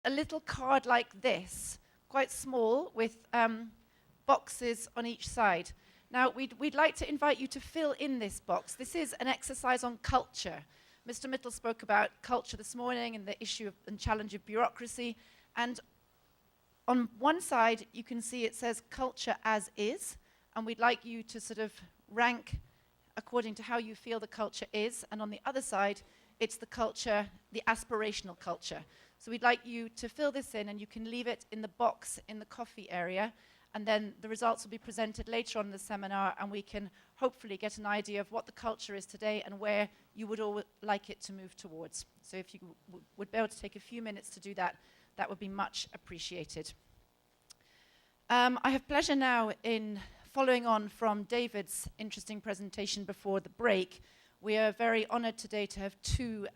a little card like this, quite small, with boxes on each side. Now, we'd like to invite you to fill in this box. This is an exercise on culture. Mr. Mittel spoke about culture this morning and the issue and challenge of bureaucracy. And on one side, you can see it says culture as is, and we'd like you to sort of rank according to how you feel the culture is. And on the other side, it's the culture, the aspirational culture. So we'd like you to fill this in, and you can leave it in the box in the coffee area. And then the results will be presented later on in the seminar, and we can hopefully get an idea of what the culture is today and where you would all like it to move towards. So if you would be able to take a few minutes to do that, that would be much appreciated. I have pleasure now in following on from David's interesting presentation before the break. We are very honored today to have two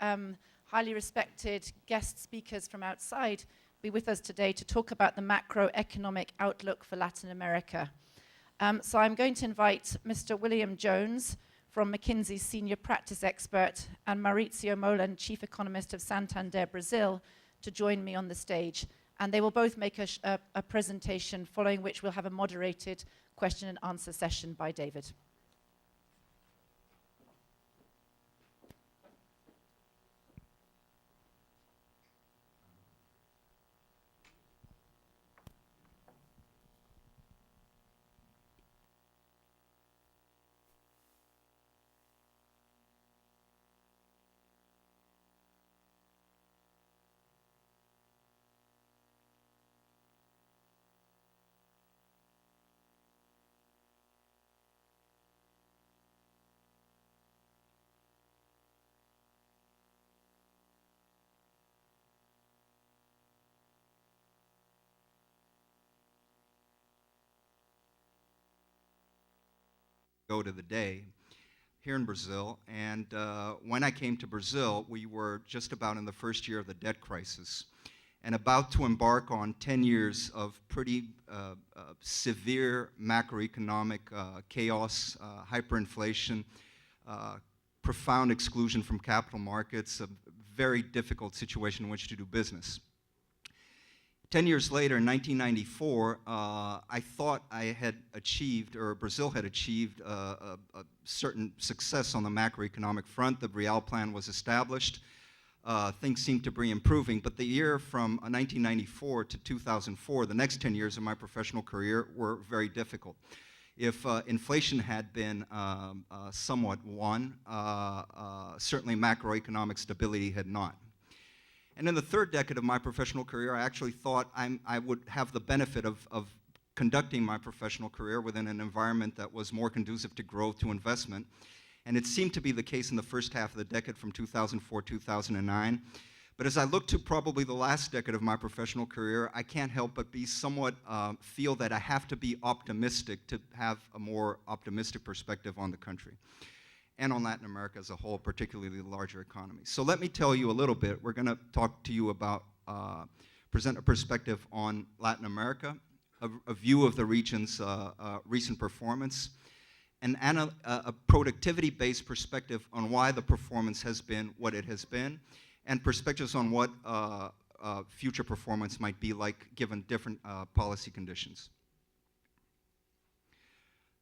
highly respected guest speakers from outside be with us today to talk about the macroeconomic outlook for Latin America. So I'm going to invite Mr. William Jones from McKinsey's Senior Practice Expert and Maurizio Molan, Chief Economist of Santander, Brazil, to join me on the stage. And they will both make a presentation, following which we'll have a moderated question and answer session by David. Go to the day here in Brazil, and when I came to Brazil, we were just about in the first year of the debt crisis and about to embark on 10 years of pretty severe macroeconomic chaos, hyperinflation, profound exclusion from capital markets, a very difficult situation in which to do business. 10 years later, in 1994, I thought I had achieved, or Brazil had achieved, a certain success on the macroeconomic front. The Real Plan was established. Things seemed to be improving, but the year from 1994 to 2004, the next 10 years of my professional career, were very difficult. If inflation had been somewhat won, certainly macroeconomic stability had not. And in the third decade of my professional career, I actually thought I would have the benefit of conducting my professional career within an environment that was more conducive to growth, to investment. And it seemed to be the case in the first half of the decade from 2004, 2009. But as I look to probably the last decade of my professional career, I can't help but be somewhat feel that I have to be optimistic to have a more optimistic perspective on the country and on Latin America as a whole, particularly the larger economies. So let me tell you a little bit. We're going to talk to you about, present a perspective on Latin America, a view of the region's recent performance, and a productivity-based perspective on why the performance has been what it has been, and perspectives on what future performance might be like given different policy conditions.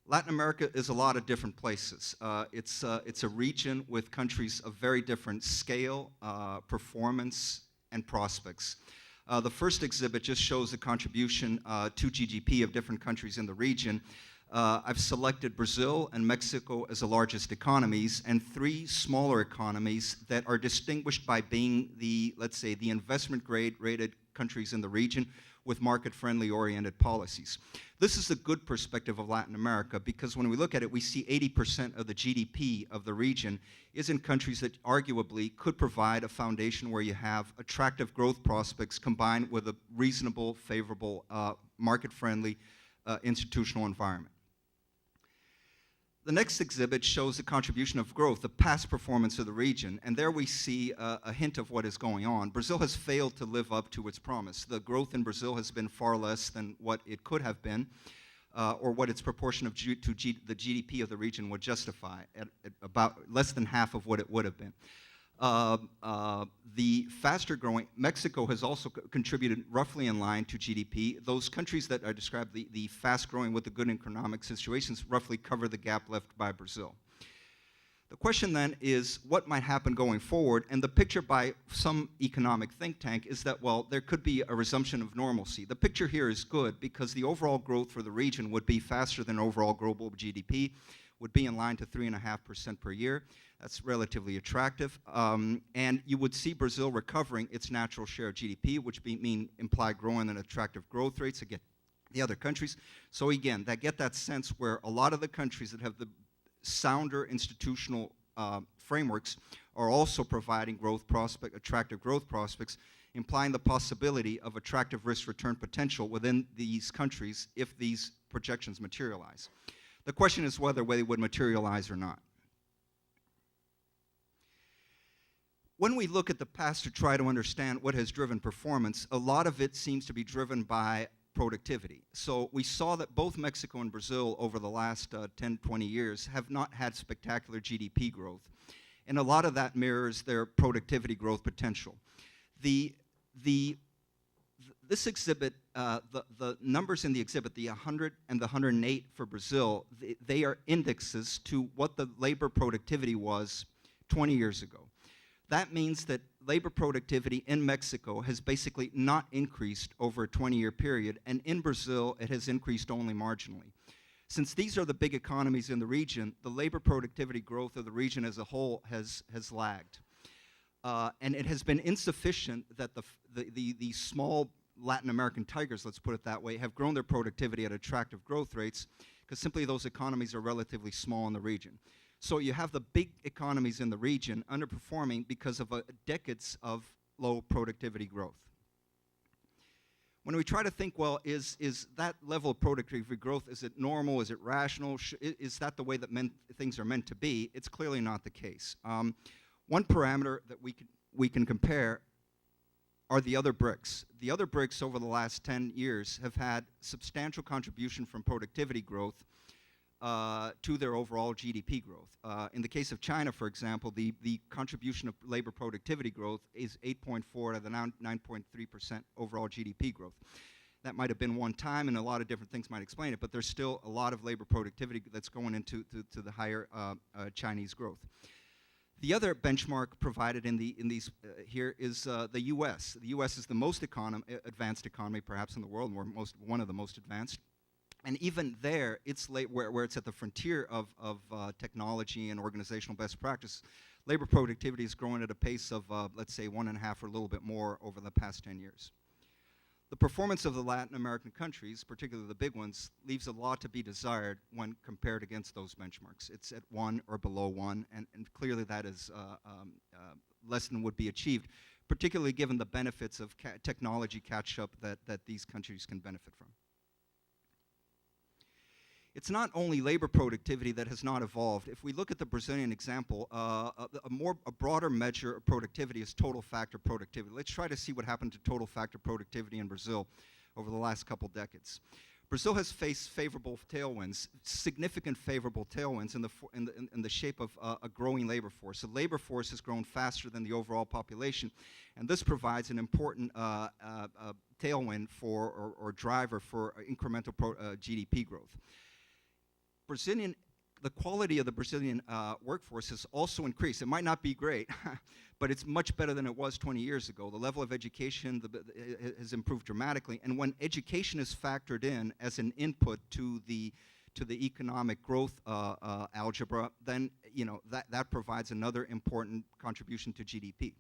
Latin America is a lot of different places. It's a region with countries of very different scale, performance, and prospects. The first exhibit just shows the contribution to GDP of different countries in the region. I've selected Brazil and Mexico as the largest economies, and three smaller economies that are distinguished by being the, let's say, the investment grade rated countries in the region with market-friendly oriented policies. This is a good perspective of Latin America because when we look at it, we see 80% of the GDP of the region is in countries that arguably could provide a foundation where you have attractive growth prospects combined with a reasonable, favorable, market-friendly institutional environment. The next exhibit shows the contribution of growth, the past performance of the region, and there we see a hint of what is going on. Brazil has failed to live up to its promise. The growth in Brazil has been far less than what it could have been, or what its proportion of the GDP of the region would justify, at about less than half of what it would have been. The faster growing, Mexico has also contributed roughly in line to GDP. Those countries that I described, the fast growing with the good economic situations, roughly cover the gap left by Brazil. The question then is what might happen going forward, and the picture by some economic think tank is that, well, there could be a resumption of normalcy. The picture here is good because the overall growth for the region would be faster than overall global GDP, would be in line to 3.5% per year. That's relatively attractive. And you would see Brazil recovering its natural share of GDP, which imply growing and attractive growth rates against the other countries. So again, get that sense where a lot of the countries that have the sounder institutional frameworks are also providing attractive growth prospects, implying the possibility of attractive risk-return potential within these countries if these projections materialize. The question is whether they would materialize or not. When we look at the past to try to understand what has driven performance, a lot of it seems to be driven by productivity. So we saw that both Mexico and Brazil over the last 10, 20 years have not had spectacular GDP growth. And a lot of that mirrors their productivity growth potential. This exhibit, the numbers in the exhibit, the 100 and the 108 for Brazil, they are indexes to what the labor productivity was 20 years ago. That means that labor productivity in Mexico has basically not increased over a 20-year period, and in Brazil, it has increased only marginally. Since these are the big economies in the region, the labor productivity growth of the region as a whole has lagged. And it has been insufficient that the small Latin American tigers, let's put it that way, have grown their productivity at attractive growth rates because simply those economies are relatively small in the region. So you have the big economies in the region underperforming because of decades of low productivity growth. When we try to think, well, is that level of productivity growth, is it normal, is it rational, is that the way that things are meant to be? It's clearly not the case. One parameter that we can compare are the other BRICS. The other BRICS over the last 10 years have had substantial contribution from productivity growth to their overall GDP growth. In the case of China, for example, the contribution of labor productivity growth is 8.4 to the 9.3% overall GDP growth. That might have been one time, and a lot of different things might explain it, but there's still a lot of labor productivity that's going into the higher Chinese growth. The other benchmark provided in these here is the U.S. The U.S. is the most advanced economy, perhaps in the world, one of the most advanced. And even there, it's where it's at the frontier of technology and organizational best practice. Labor productivity is growing at a pace of, let's say, 1.5 or a little bit more over the past 10 years. The performance of the Latin American countries, particularly the big ones, leaves a lot to be desired when compared against those benchmarks. It's at 1 or below 1, and clearly that is less than would be achieved, particularly given the benefits of technology catch-up that these countries can benefit from. It's not only labor productivity that has not evolved. If we look at the Brazilian example, a broader measure of productivity is total factor productivity. Let's try to see what happened to total factor productivity in Brazil over the last couple decades. Brazil has faced favorable tailwinds, significant favorable tailwinds in the shape of a growing labor force. The labor force has grown faster than the overall population, and this provides an important tailwind or driver for incremental GDP growth. The quality of the Brazilian workforce has also increased. It might not be great, but it's much better than it was 20 years ago. The level of education has improved dramatically, and when education is factored in as an input to the economic growth algebra, then that provides another important contribution to GDP.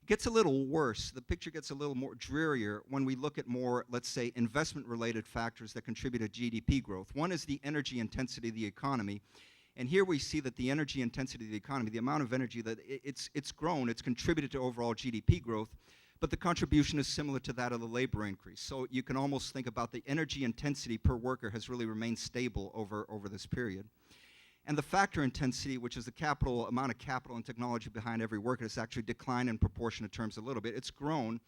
It gets a little worse. The picture gets a little more drearier when we look at more, let's say, investment-related factors that contribute to GDP growth. One is the energy intensity of the economy. And here we see that the energy intensity of the economy, the amount of energy that it's grown, it's contributed to overall GDP growth, but the contribution is similar to that of the labor increase. So you can almost think about the energy intensity per worker has really remained stable over this period. And the factor intensity, which is the amount of capital and technology behind every worker, has actually declined in proportionate terms a little bit. It's grown,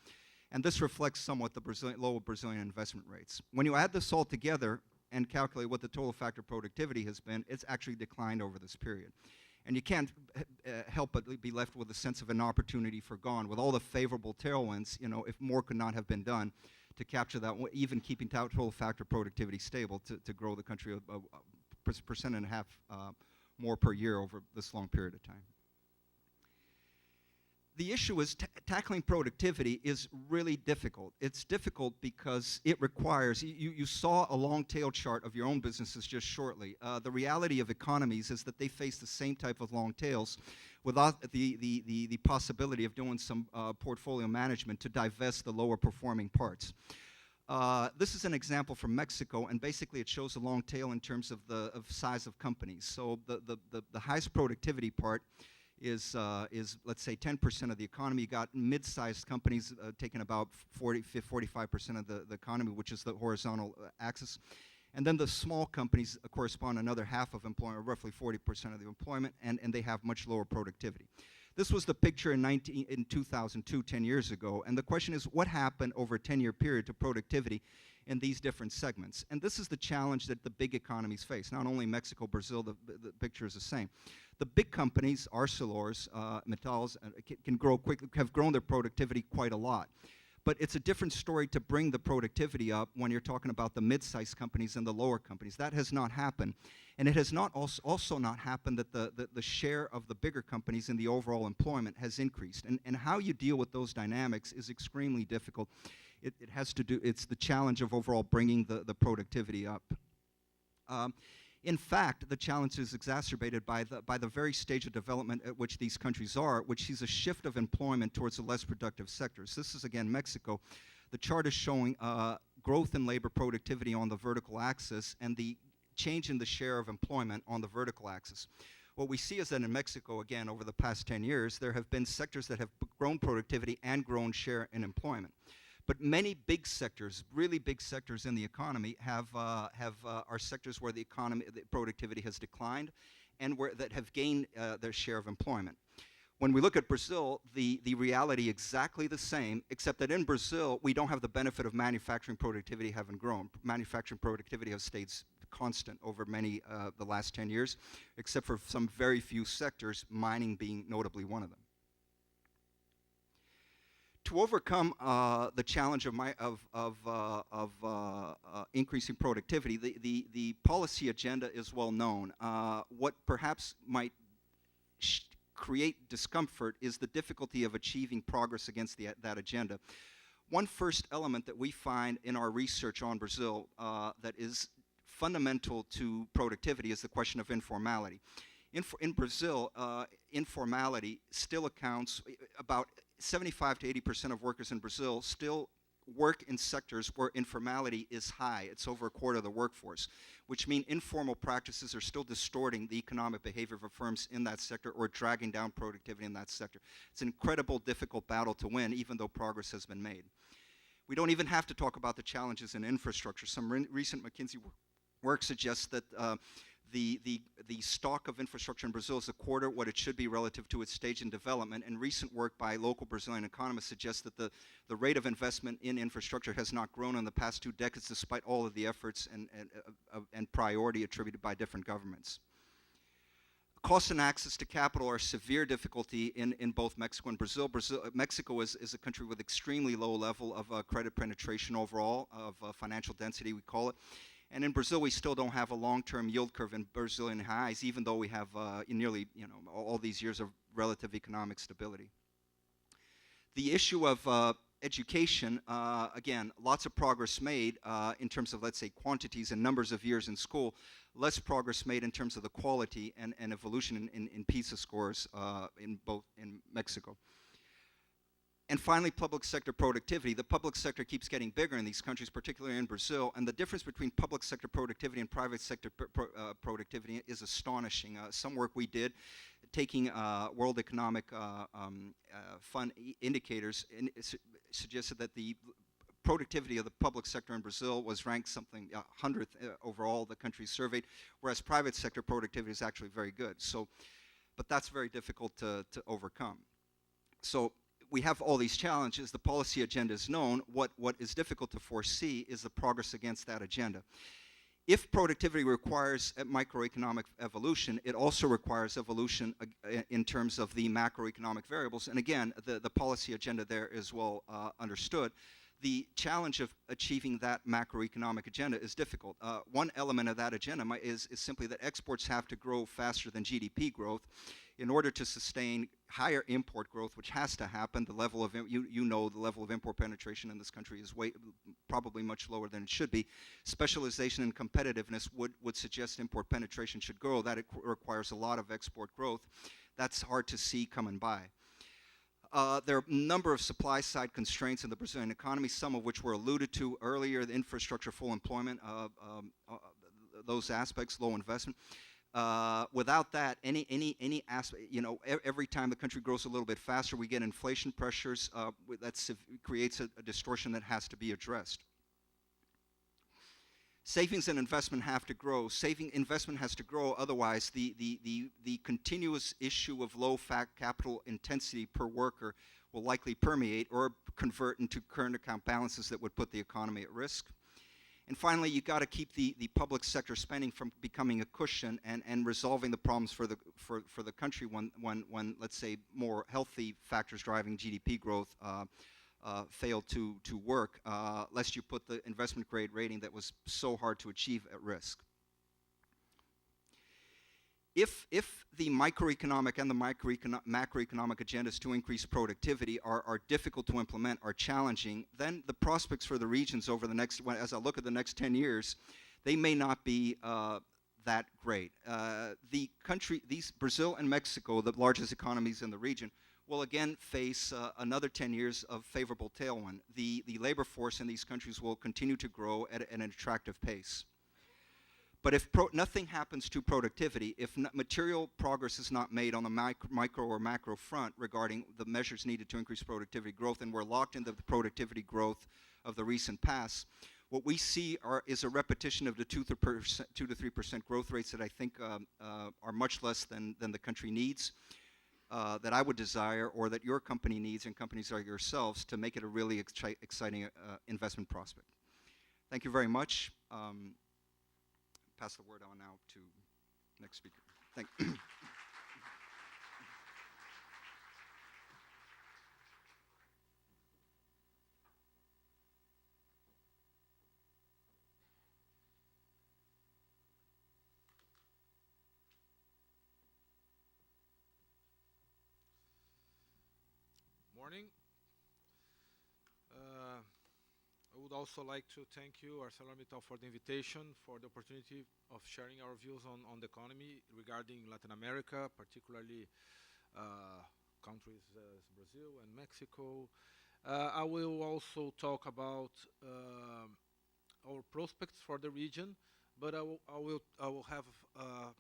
and this reflects somewhat the low Brazilian investment rates. When you add this all together and calculate what the total factor productivity has been, it's actually declined over this period. And you can't help but be left with a sense of an opportunity forgone. With all the favorable tailwinds, if more could not have been done to capture that, even keeping total factor productivity stable to grow the country a 1.5% more per year over this long period of time. The issue is tackling productivity is really difficult. It's difficult because it requires, you saw a long tail chart of your own businesses just shortly. The reality of economies is that they face the same type of long tails without the possibility of doing some portfolio management to divest the lower performing parts. This is an example from Mexico, and basically it shows a long tail in terms of the size of companies. So the highest productivity part is let's say 10% of the economy. You got mid-sized companies taking about 45% of the economy, which is the horizontal axis. And then the small companies correspond another half of employment, roughly 40% of the employment, and they have much lower productivity. This was the picture in 2002, 10 years ago. And the question is, what happened over a 10-year period to productivity in these different segments? And this is the challenge that the big economies face. Not only Mexico, Brazil, the picture is the same. The big companies, Arcelors, Metals, can grow quickly, have grown their productivity quite a lot. But it's a different story to bring the productivity up when you're talking about the mid-sized companies and the lower companies. That has not happened. And it has not also not happened that the share of the bigger companies in the overall employment has increased. And how you deal with those dynamics is extremely difficult. It has to do, it's the challenge of overall bringing the productivity up. In fact, the challenge is exacerbated by the very stage of development at which these countries are, which sees a shift of employment towards the less productive sectors. This is, again, Mexico. The chart is showing growth in labor productivity on the vertical axis and the change in the share of employment on the vertical axis. What we see is that in Mexico, again, over the past 10 years, there have been sectors that have grown productivity and grown share in employment. But many big sectors, really big sectors in the economy, are sectors where the productivity has declined, and that have gained their share of employment. When we look at Brazil, the reality exactly the same, except that in Brazil we don't have the benefit of manufacturing productivity having grown. Manufacturing productivity has stayed constant over the last 10 years, except for some very few sectors, mining being notably one of them. To overcome the challenge of increasing productivity, the policy agenda is well known. What perhaps might create discomfort is the difficulty of achieving progress against that agenda. One first element that we find in our research on Brazil that is fundamental to productivity is the question of informality. In Brazil, informality still accounts about 75 to 80% of workers in Brazil still work in sectors where informality is high. It's over a quarter of the workforce, which means informal practices are still distorting the economic behavior of firms in that sector or dragging down productivity in that sector. It's an incredible, difficult battle to win, even though progress has been made. We don't even have to talk about the challenges in infrastructure. Some recent McKinsey work suggests that the stock of infrastructure in Brazil is a quarter what it should be relative to its stage in development, and recent work by local Brazilian economists suggests that the rate of investment in infrastructure has not grown in the past 2 decades despite all of the efforts and priority attributed by different governments. Cost and access to capital are severe difficulty in both Mexico and Brazil. Mexico is a country with extremely low level of credit penetration overall, of financial density we call it. And in Brazil, we still don't have a long-term yield curve in Brazilian highs, even though we have nearly all these years of relative economic stability. The issue of education, again, lots of progress made in terms of, let's say, quantities and numbers of years in school, less progress made in terms of the quality and evolution in PISA scores in Mexico. And finally, public sector productivity. The public sector keeps getting bigger in these countries, particularly in Brazil, and the difference between public sector productivity and private sector productivity is astonishing. Some work we did, taking World Economic Fund indicators, suggested that the productivity of the public sector in Brazil was ranked something 100th overall the countries surveyed, whereas private sector productivity is actually very good. So, but that's very difficult to overcome. So we have all these challenges. The policy agenda is known. What is difficult to foresee is the progress against that agenda. If productivity requires a microeconomic evolution, it also requires evolution in terms of the macroeconomic variables. And again, the policy agenda there is well understood. The challenge of achieving that macroeconomic agenda is difficult. One element of that agenda is simply that exports have to grow faster than GDP growth in order to sustain higher import growth, which has to happen. The level of, you know, the level of import penetration in this country is probably much lower than it should be. Specialization and competitiveness would suggest import penetration should grow. That it requires a lot of export growth. That's hard to see coming by. There are a number of supply-side constraints in the Brazilian economy, some of which were alluded to earlier: the infrastructure, full employment, those aspects, low investment. Without that, any aspect, you know, every time the country grows a little bit faster, we get inflation pressures. That creates a distortion that has to be addressed. Savings and investment have to grow. Investment has to grow, otherwise the continuous issue of low capital intensity per worker will likely permeate or convert into current account balances that would put the economy at risk. And finally, you've got to keep the public sector spending from becoming a cushion and resolving the problems for the country when, let's say, more healthy factors driving GDP growth fail to work, lest you put the investment grade rating that was so hard to achieve at risk. If the microeconomic and the macroeconomic agendas to increase productivity are difficult to implement, are challenging, then the prospects for the regions over the next, as I look at the next 10 years, they may not be that great. Brazil and Mexico, the largest economies in the region, will again face another 10 years of favorable tailwind. The labor force in these countries will continue to grow at an attractive pace. But if nothing happens to productivity, if material progress is not made on the micro or macro front regarding the measures needed to increase productivity growth, and we're locked into the productivity growth of the recent past, what we see is a repetition of the 2 to 3% growth rates that I think are much less than the country needs, that I would desire, or that your company needs, and companies like yourselves, to make it a really exciting investment prospect. Thank you very much. Pass the word on now to next speaker. Thank you. Morning. I would also like to thank you, ArcelorMittal, for the invitation, for the opportunity of sharing our views on the economy regarding Latin America, particularly countries as Brazil and Mexico. I will also talk about our prospects for the region, but I will have a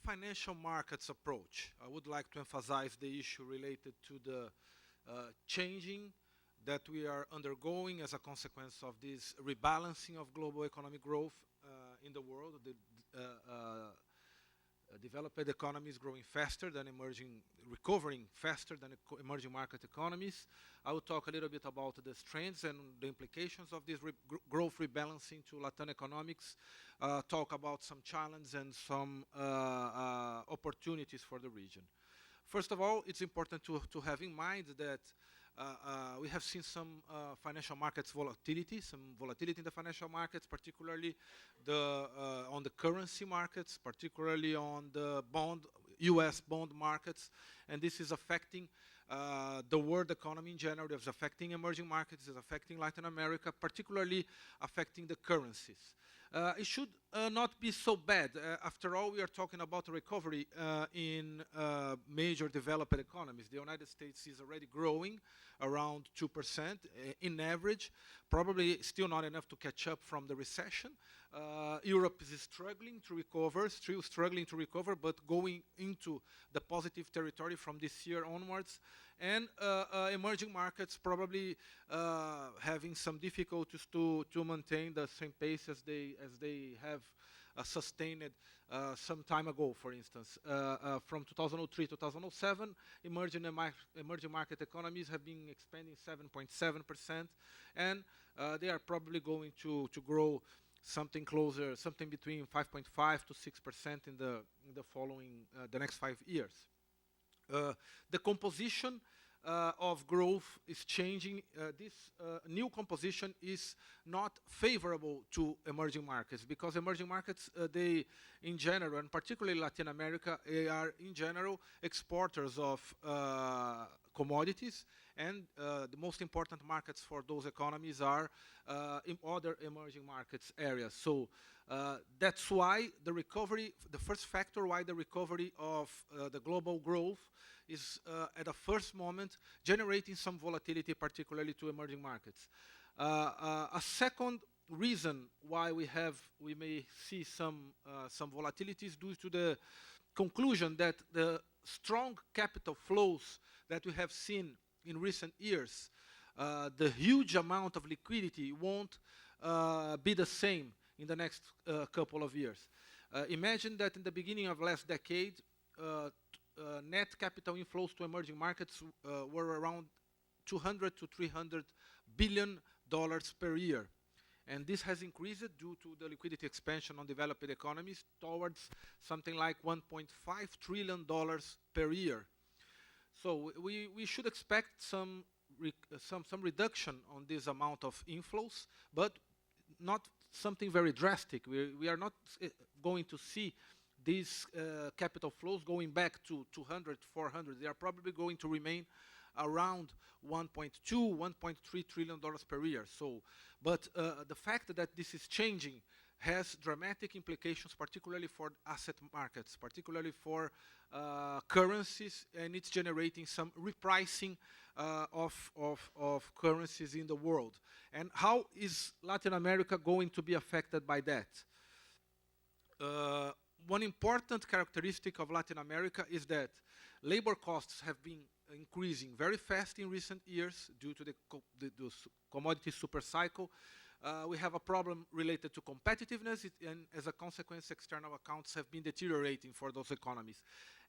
financial markets approach. I would like to emphasize the issue related to the changing that we are undergoing as a consequence of this rebalancing of global economic growth in the world. The developed economies growing faster than recovering faster than emerging market economies. I will talk a little bit about the trends and the implications of this growth rebalancing to Latin economics, talk about some challenges and some opportunities for the region. First of all, it's important to have in mind that we have seen some financial markets volatility, in the financial markets, particularly on the currency markets, particularly on the U.S. bond markets, and this is affecting the world economy in general. It's affecting emerging markets, it's affecting Latin America, particularly affecting the currencies. It should not be so bad. After all, we are talking about a recovery in major developed economies. The United States is already growing around 2% in average, probably still not enough to catch up from the recession. Europe is still struggling to recover, but going into the positive territory from this year onwards. And emerging markets probably having some difficulties to maintain the same pace as they have sustained some time ago. For instance, from 2003 to 2007, emerging market economies have been expanding 7.7%, and they are probably going to grow something closer, something between 5.5 to 6% in the following, the next 5 years. The composition of growth is changing. This new composition is not favorable to emerging markets, because emerging markets, they, in general, and particularly Latin America, they are, in general, exporters of commodities, and the most important markets for those economies are in other emerging markets areas. So that's why the recovery, the first factor why the recovery of the global growth is at a first moment generating some volatility, particularly to emerging markets. A second reason why we may see some volatility is due to the conclusion that the strong capital flows that we have seen in recent years, the huge amount of liquidity won't be the same in the next couple of years. Imagine that in the beginning of last decade, net capital inflows to emerging markets were around 200 to 300 billion dollars per year. And this has increased due to the liquidity expansion on developed economies towards something like 1.5 trillion dollars per year. So we should expect some reduction on this amount of inflows, but not something very drastic. We are not going to see these capital flows going back to 200, 400. They are probably going to remain around 1.2, 1.3 trillion dollars per year. So, but the fact that this is changing has dramatic implications, particularly for asset markets, particularly for currencies, and it's generating some repricing of currencies in the world. And how is Latin America going to be affected by that? One important characteristic of Latin America is that labor costs have been increasing very fast in recent years due to the commodity super cycle. We have a problem related to competitiveness, and as a consequence, external accounts have been deteriorating for those economies.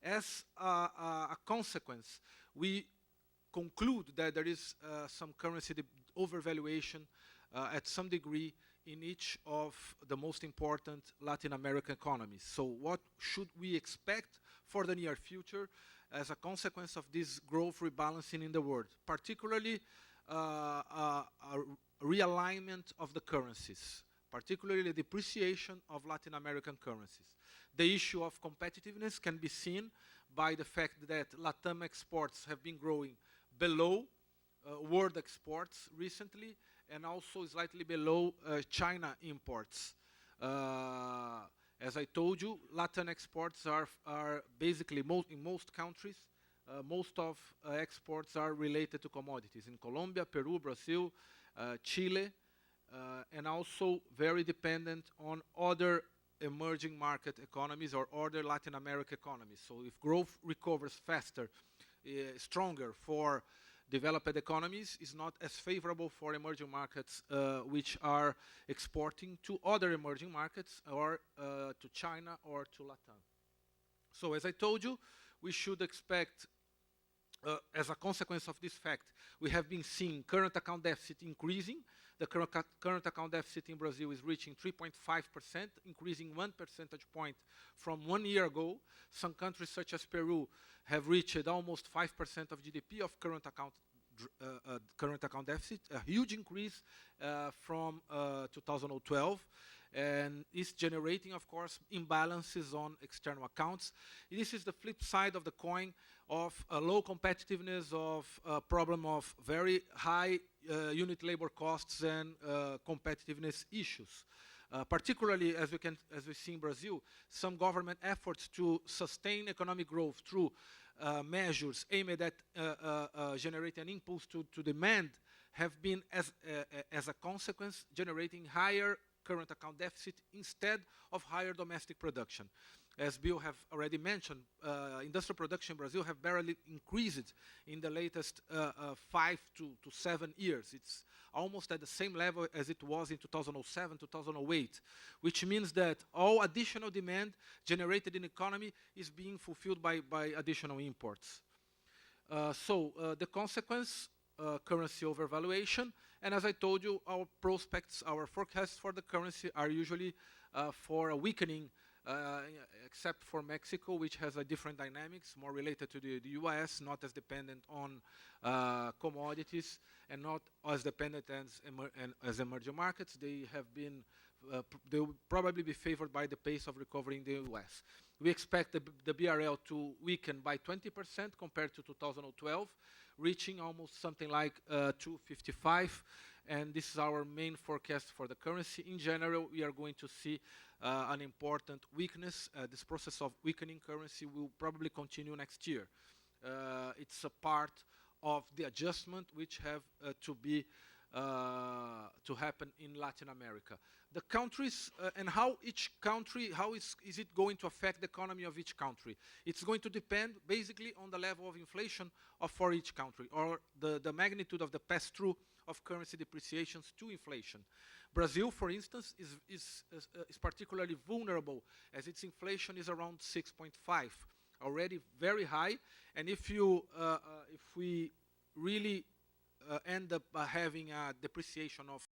As a consequence, we conclude that there is some currency overvaluation at some degree in each of the most important Latin American economies. So what should we expect for the near future as a consequence of this growth rebalancing in the world? Particularly a realignment of the currencies, particularly the depreciation of Latin American currencies. The issue of competitiveness can be seen by the fact that LATAM exports have been growing below world exports recently, and also slightly below China imports. As I told you, Latin exports are basically, in most countries, most of exports are related to commodities. In Colombia, Peru, Brazil, Chile, and also very dependent on other emerging market economies or other Latin American economies. So if growth recovers faster, stronger for developed economies, is not as favorable for emerging markets which are exporting to other emerging markets or to China or to Latam. So as I told you, we should expect, as a consequence of this fact, we have been seeing current account deficit increasing. The current account deficit in Brazil is reaching 3.5%, increasing 1 percentage point from 1 year ago. Some countries, such as Peru, have reached almost 5% of GDP of current account deficit, a huge increase from 2012, and is generating, of course, imbalances on external accounts. This is the flip side of the coin of low competitiveness, of a problem of very high unit labor costs and competitiveness issues. Particularly, as we see in Brazil, some government efforts to sustain economic growth through measures aimed at generating an impulse to demand have been, as a consequence, generating higher current account deficit instead of higher domestic production. As Bill have already mentioned, industrial production in Brazil have barely increased in the latest 5 to 7 years. It's almost at the same level as it was in 2007, 2008, which means that all additional demand generated in the economy is being fulfilled by additional imports. So the consequence, currency overvaluation, And as I told you, our prospects, our forecasts for the currency are usually for a weakening, except for Mexico, which has a different dynamics, more related to the US, not as dependent on commodities and not as dependent as emerging markets. They have been, they will probably be favored by the pace of recovery in the US. We expect the BRL to weaken by 20% compared to 2012, reaching almost something like 255, and this is our main forecast for the currency. In general, we are going to see an important weakness. This process of weakening currency will probably continue next year. It's a part of the adjustment which have to happen in Latin America. The countries and how each country, how is it going to affect the economy of each country? It's going to depend basically on the level of inflation for each country, or the magnitude of the pass-through of currency depreciations to inflation. Brazil, for instance, is particularly vulnerable, as its inflation is around 6.5, already very high. And if we really end up having a depreciation of